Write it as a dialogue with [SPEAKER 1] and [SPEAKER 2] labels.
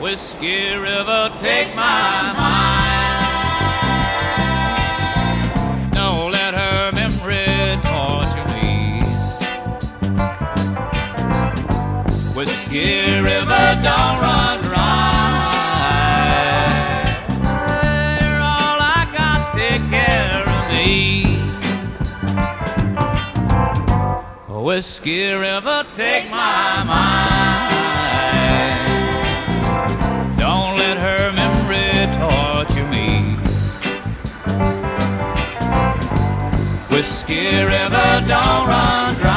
[SPEAKER 1] Whiskey River, take my mind. Don't let her memory torture me. Whiskey River, don't run dry. You're all I got, take care of me. Whiskey River, take my mind. Don't let her memory torture me. Whiskey River, don't run dry.